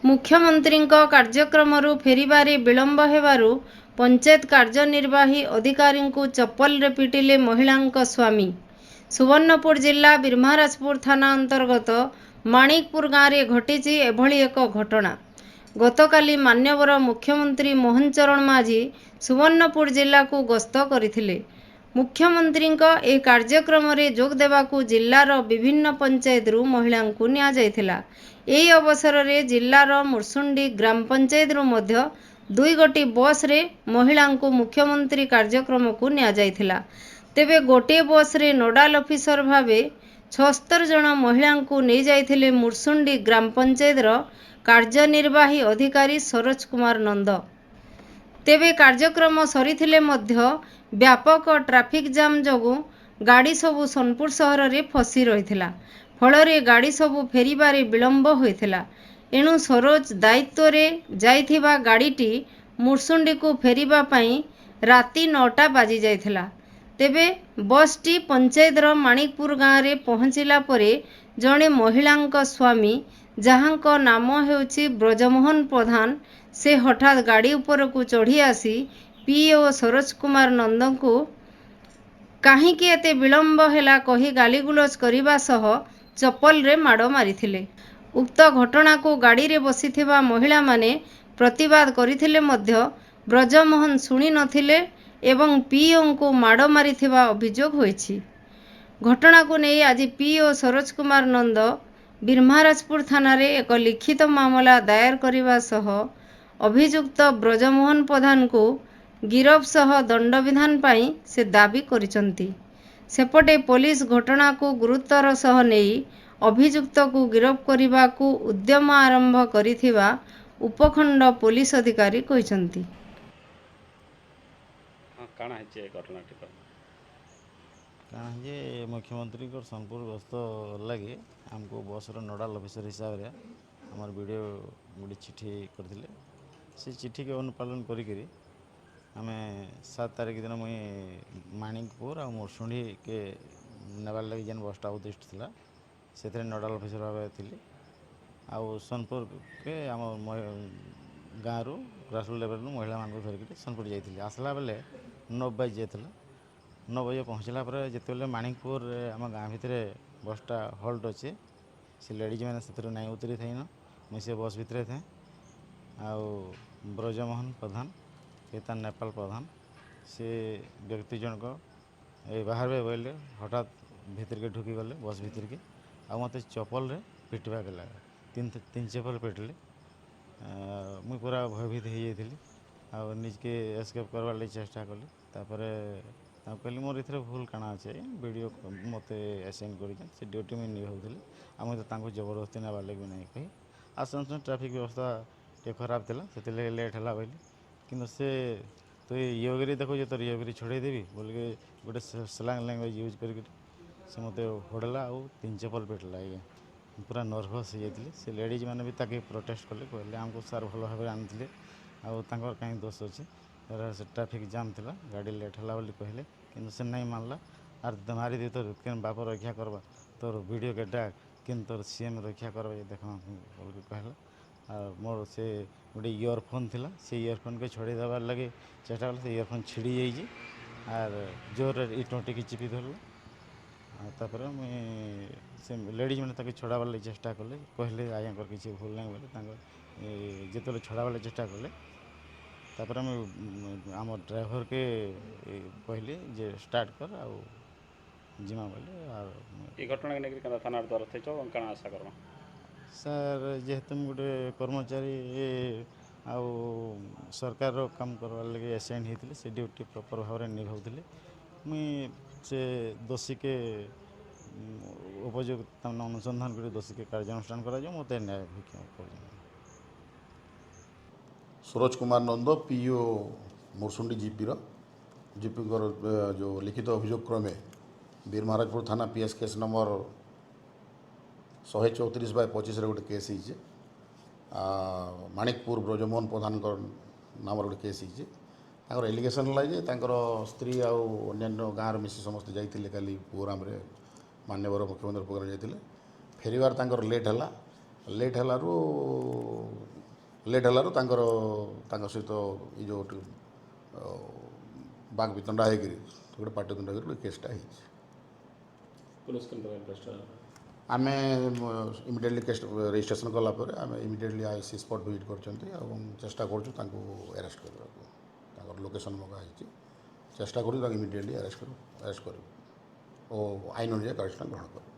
मुख्यमंत्रीଙ୍କ କାର୍ଯ୍ୟକ୍ରମରୁ ଫେରିବାରେ ବିଳମ୍ବ ହେବାରୁ ପଞ୍ଚାୟତ କାର୍ଯ୍ୟନିର୍ବାହୀ ଅଧିକାରୀଙ୍କୁ ଚପଲରେ ପିଟିଲେ ମହିଳାଙ୍କ ସ୍ୱାମୀ। ସୁବର୍ଣ୍ଣପୁର ଜିଲ୍ଲା ବିରମହାରାଜପୁର ଥାନା ଅନ୍ତର୍ଗତ ମାଣିକପୁର ଗାଁରେ ଘଟିଛି ଏଭଳି ଏକ ଘଟଣା। ଗତକାଲି ମାନ୍ୟବର ମୁଖ୍ୟମନ୍ତ୍ରୀ ମୋହନ ଚରଣ ମାଝୀ ସୁବର୍ଣ୍ଣପୁର ଜିଲ୍ଲାକୁ ଗସ୍ତ କରିଥିଲେ। ମୁଖ୍ୟମନ୍ତ୍ରୀଙ୍କ ଏହି କାର୍ଯ୍ୟକ୍ରମରେ ଯୋଗ ଦେବାକୁ ଜିଲ୍ଲାର ବିଭିନ୍ନ ପଞ୍ଚାୟତରୁ ମହିଳାଙ୍କୁ ନିଆଯାଇଥିଲା। ଏହି ଅବସରରେ ଜିଲ୍ଲାର ମୁର୍ଶୁଣ୍ଡି ଗ୍ରାମ ପଞ୍ଚାୟତରୁ ମଧ୍ୟ 2ଗୋଟି ବସ୍ରେ ମହିଳାଙ୍କୁ ମୁଖ୍ୟମନ୍ତ୍ରୀ କାର୍ଯ୍ୟକ୍ରମକୁ ନିଆଯାଇଥିଲା। ତେବେ ଗୋଟିଏ ବସ୍ରେ ନୋଡାଲ ଅଫିସର ଭାବେ 76 ଜଣ ମହିଳାଙ୍କୁ ନେଇଯାଇଥିଲେ ମୁର୍ଶୁଣ୍ଡି ଗ୍ରାମ ପଞ୍ଚାୟତର କାର୍ଯ୍ୟନିର୍ବାହୀ ଅଧିକାରୀ ସରୋଜ କୁମାର ନନ୍ଦ। ତେବେ କାର୍ଯ୍ୟକ୍ରମ ସରିଥିଲେ ମଧ୍ୟ ବ୍ୟାପକ ଟ୍ରାଫିକ୍ ଜାମ୍ ଯୋଗୁଁ ଗାଡ଼ି ସବୁ ସୋନପୁର ସହରରେ ଫସି ରହିଥିଲା। ଫଳରେ ଗାଡ଼ି ସବୁ ଫେରିବାରେ ବିଳମ୍ବ ହୋଇଥିଲା। ଏଣୁ ସରୋଜ ଦାୟିତ୍ୱରେ ଯାଇଥିବା ଗାଡ଼ିଟି ମୁର୍ଶୁଣ୍ଡିକୁ ଫେରିବା ପାଇଁ ରାତି 9ଟା ବାଜିଯାଇଥିଲା। ତେବେ ବସ୍ଟି ପଞ୍ଚାୟତର ମାଣିକପୁର ଗାଁରେ ପହଞ୍ଚିଲା ପରେ ଜଣେ ମହିଳାଙ୍କ ସ୍ୱାମୀ, ଯାହାଙ୍କ ନାମ ହେଉଛି ବ୍ରଜମୋହନ ପ୍ରଧାନ, ସେ ହଠାତ୍ ଗାଡ଼ି ଉପରକୁ ଚଢ଼ି ଆସି ପିଇଓ ସରୋଜ କୁମାର ନନ୍ଦଙ୍କୁ କାହିଁକି ଏତେ ବିଳମ୍ବ ହେଲା କହି ଗାଳିଗୁଲଜ କରିବା ସହ ଚପଲରେ ମାଡ଼ ମାରିଥିଲେ। ଉକ୍ତ ଘଟଣାକୁ ଗାଡ଼ିରେ ବସିଥିବା ମହିଳାମାନେ ପ୍ରତିବାଦ କରିଥିଲେ ମଧ୍ୟ ବ୍ରଜମୋହନ ଶୁଣି ନଥିଲେ ଏବଂ ପିଇଓଙ୍କୁ ମାଡ଼ ମାରିଥିବା ଅଭିଯୋଗ ହୋଇଛି। ଘଟଣାକୁ ନେଇ ଆଜି ପିଇଓ ସରୋଜ କୁମାର ନନ୍ଦ ବିରମହାରାଜପୁର ଥାନାରେ ଏକ ଲିଖିତ ମାମଲା ଦାୟର କରିବା ସହ ଅଭିଯୁକ୍ତ ବ୍ରଜମୋହନ ପ୍ରଧାନଙ୍କୁ ଗିରଫ ସହ ଦଣ୍ଡବିଧାନ ପାଇଁ ସେ ଦାବି କରିଛନ୍ତି। ସେପଟେ ପୋଲିସ ଘଟଣାକୁ ଗୁରୁତ୍ୱର ସହ ନେଇ ଅଭିଯୁକ୍ତକୁ ଗିରଫ କରିବାକୁ ଉଦ୍ୟମ ଆରମ୍ଭ କରିଥିବା ଉପଖଣ୍ଡ ପୋଲିସ ଅଧିକାରୀ କହିଛନ୍ତି। କାଣା ଯେ ମୁଖ୍ୟମନ୍ତ୍ରୀ ସୋନପୁର ଗସ୍ତ ଲାଗି ଆମକୁ ବସ୍ର ନୋଡାଲ ଅଫିସର ହିସାବରେ ଆମର ଭିଡ଼ିଓ ଗୋଟେ ଚିଠି କରିଥିଲେ। ସେ ଚିଠିକେ ଅନୁପାଳନ କରିକିରି ଆମେ 7 ତାରିଖ ଦିନ ମୁଇଁ ମାଣିକପୁର ଆଉ ମୁର୍ଶୁଣ୍ଡିକେ ନେବାର୍ ଲାଗି ଯେନ୍ ବସ୍ଟା ଉଦ୍ଦିଷ୍ଟ ଥିଲା ସେଥିରେ ନୋଡାଲ ଅଫିସର ଭାବେ ଥିଲି। ଆଉ ସୋନପୁରକେ ଆମ ଗାଁରୁ ଗ୍ରାସରୁଟ୍ ଲେଭେଲରୁ ମହିଳାମାନଙ୍କୁ ଧରିକିରି ସୋନପୁର ଯାଇଥିଲି। ଆସିଲା ବେଲେ 9 ବାଜି ଯାଇଥିଲା। 9 ବଜେ ପହଞ୍ଚିଲା ପରେ ଯେତେବେଳେ ମାଣିକପୁରରେ ଆମ ଗାଁ ଭିତରେ ବସ୍ଟା ହଲ୍ଟ ଅଛେ, ସେ ଲେଡ଼ିଜ୍ ମାନେ ସେଥିରୁ ନାଇଁ ଉତରି ଥାଇନ। ମୁଇଁ ସେ ବସ୍ ଭିତରେ ଥାଏଁ। ଆଉ ବ୍ରଜମୋହନ ପ୍ରଧାନ କେତାନ ନେପାଳ ପ୍ରଧାନ ସେ ବ୍ୟକ୍ତି ଜଣକ ବାହାରବେ ବୋଇଲେ ହଠାତ୍ ଭିତରକେ ଢୁକି ଗଲେ ବସ୍ ଭିତରକେ ଆଉ ମୋତେ ଚପଲରେ ପିଟବାକେ ଲାଗେ। ତିନି ଚପଲ ପିଟିଲେ। ମୁଇଁ ପୁରା ଭୟଭୀତ ହେଇଯାଇଥିଲି ଆଉ ନିଜକେ ଏସ୍କେପ୍ କରବାର୍ ଲାଗି ଚେଷ୍ଟା କଲି। ତାପରେ ତାଙ୍କୁ କହିଲି ମୋର ଏଥିରେ ଭୁଲ କାଣା ଅଛେ, ଭିଡ଼ିଓ ମୋତେ ଆସାଇନ୍ କରିଛନ୍, ସେ ଡ୍ୟୁଟି ମୁଇଁ ନିଭାଉଥିଲି ଆଉ ମୁଇଁ ତାଙ୍କୁ ଜବରଦସ୍ତି ନେବାର୍ ଲାଗି ନାଇଁ କହି। ଆଉ ସଙ୍ଗେ ସଙ୍ଗେ ଟ୍ରାଫିକ୍ ବ୍ୟବସ୍ଥା ଟିକେ ଖରାପ ଥିଲା, ସେଥିଲାଗି ଲେଟ୍ ହେଲା ବୋଇଲି। କିନ୍ତୁ ସେ ତୁଇ ଇୟୋଗିରି ଦେଖୁଛୁ, ତୋର ଇୟୋଗିରି ଛଡ଼େଇଦେବି ବୋଲିକି ଗୋଟେ ସ୍ଲାଙ୍ଗ ଲାଙ୍ଗୁଏଜ୍ ୟୁଜ୍ କରିକି ସେ ମୋତେ ହୋଡ଼ଲା ଆଉ 3 ଚପଲ ପିଟିଲା। ଆଜ୍ଞା ପୁରା ନର୍ଭସ୍ ହେଇଯାଇଥିଲି। ସେ ଲେଡ଼ିଜ୍ ମାନେ ବି ତାକେ ପ୍ରୋଟେଷ୍ଟ କଲେ, କହିଲେ ଆମକୁ ସାର୍ ଭଲ ଭାବରେ ଆଣିଥିଲେ ଆଉ ତାଙ୍କର କାହିଁ ଦୋଷ ଅଛି, ସେ ଟ୍ରାଫିକ୍ ଜାମ୍ ଥିଲା, ଗାଡ଼ି ଲେଟ୍ ହେଲା ବୋଲି କହିଲେ। କିନ୍ତୁ ସେ ନାଇଁ ମାନଲା ଆର୍ ମାରିଦି ତୋର କେନ୍ ବାପ ରକ୍ଷା କରବା, ତୋର ଭିଡ଼ିଓକେ ଡାକ କେନ୍ ତୋର ସିଏମ୍ ରକ୍ଷା କରବା ଦେଖ ବୋଲିକି କହିଲା। ଆଉ ମୋର ସେ ଗୋଟେ ଇୟରଫୋନ୍ ଥିଲା, ସେ ଇୟରଫୋନ୍କେ ଛଡ଼େଇ ଦେବାର୍ ଲାଗି ଚେଷ୍ଟା କଲେ, ସେ ଇୟରଫୋନ୍ ଛିଡ଼ି ଯାଇଛି ଆର୍ ଜୋରରେ ଇଟୋଟିକି ଚିପି ଧରଲା। ଆଉ ତାପରେ ମୁଇଁ ସେ ଲେଡ଼ିଜ୍ ମାନେ ତାକେ ଛଡ଼ାବାର୍ ଲାଗି ଚେଷ୍ଟା କଲେ, କହିଲେ ଆଜ୍ଞାଙ୍କର କିଛି ଭୁଲ ନାହିଁ ବୋଲି। ତାଙ୍କ ଯେତେବେଳେ ଛଡ଼ାବାର୍ ଲାଗି ଚେଷ୍ଟା କଲେ ତାପରେ ଆମେ ଆମ ଡ୍ରାଇଭରକେ କହିଲି ଯେ ଷ୍ଟାର୍ଟ କର ଆଉ ଯିମା ବୋଲେ। ଆଉ ଏ ଘଟଣାକେ ନେଇକରି କେନ୍ତା ଥାନାର ଦ୍ୱାରସ୍ଥ ହେଇଛ, କାଣା ଆଶା କର୍ମା? ସାର୍ ଯେହେତୁ ମୁଁ ଗୋଟେ କର୍ମଚାରୀ ଆଉ ସରକାରର କାମ କରବାର୍ ଲାଗି ଆସାଇନ୍ ହେଇଥିଲି, ସେ ଡ୍ୟୁଟି ପ୍ରପର୍ ଭାବରେ ନିଭାଉଥିଲି। ମୁଇଁ ସେ ଦୋଷୀକେ ଉପଯୁକ୍ତ ତାମାନେ ଅନୁସନ୍ଧାନ କରି ଦୋଷୀକେ କାର୍ଯ୍ୟାନୁଷ୍ଠାନ କରାଯିବ, ମୋତେ ନ୍ୟାୟ ଭିକ୍ଷା କରିଯିବ। ସରୋଜ କୁମାର ନନ୍ଦ ପିଇଓ ମୁର୍ଶୁଣ୍ଡି ଜିପିଙ୍କର ଯେଉଁ ଲିଖିତ ଅଭିଯୋଗ କ୍ରମେ ବିରମହାରାଜପୁର ଥାନା PS କେସ୍ ନମ୍ବର 134/25ରେ ଗୋଟେ କେସ୍ ହେଇଛି। ମାଣିକପୁର ବ୍ରଜମୋହନ ପ୍ରଧାନଙ୍କ ନାମରେ ଗୋଟେ କେସ୍ ହେଇଛି। ତାଙ୍କର ଏଲିଗେସନ୍ ହେଲା ଯେ ତାଙ୍କର ସ୍ତ୍ରୀ ଆଉ ଅନ୍ୟାନ୍ୟ ଗାଁର ମିଶି ସମସ୍ତେ ଯାଇଥିଲେ କାଲି ପ୍ରୋଗ୍ରାମରେ, ମାନ୍ୟବର ମୁଖ୍ୟମନ୍ତ୍ରୀ ପ୍ରୋଗ୍ରାମ ଯାଇଥିଲେ। ଫେରିବାର ତାଙ୍କର ଲେଟ୍ ହେଲା। ଲେଟ୍ ହେଲାରୁ ଲେଟ୍ ହେଲାରୁ ତାଙ୍କ ସହିତ ଏଇ ଯେଉଁ ବାକ୍ ବିତଣ୍ଡା ହେଇକିରି ଗୋଟେ ପାଟିତୁଣ୍ଡ ହେଇକିରି ଗୋଟେ କେସ୍ଟା ହେଇଛି। पुलिस के इंटरेस्ट ଆମେ ଇମିଡ଼ିଏଟଲି କେସ୍ ରେଜିଷ୍ଟ୍ରେସନ୍ କଲା ପରେ ଆମେ ଇମିଡ଼ିଏଟଲି ଆଇସି ସ୍ପଟ୍ ଭିଜିଟ୍ କରିଛନ୍ତି ଏବଂ ଚେଷ୍ଟା କରୁଛୁ ତାଙ୍କୁ ଆରେଷ୍ଟ କରିବାକୁ। ତାଙ୍କର ଲୋକେସନ୍ ମଗା ହେଇଛି, ଚେଷ୍ଟା କରୁଛୁ ତାଙ୍କୁ ଇମିଡ଼ିଏଟଲି ଆରେଷ୍ଟ କରିବୁ ଓ ଆଇନ ଅନୁଯାୟୀ କାର୍ଯ୍ୟାନୁଷ୍ଠାନ ଗ୍ରହଣ କରିବୁ।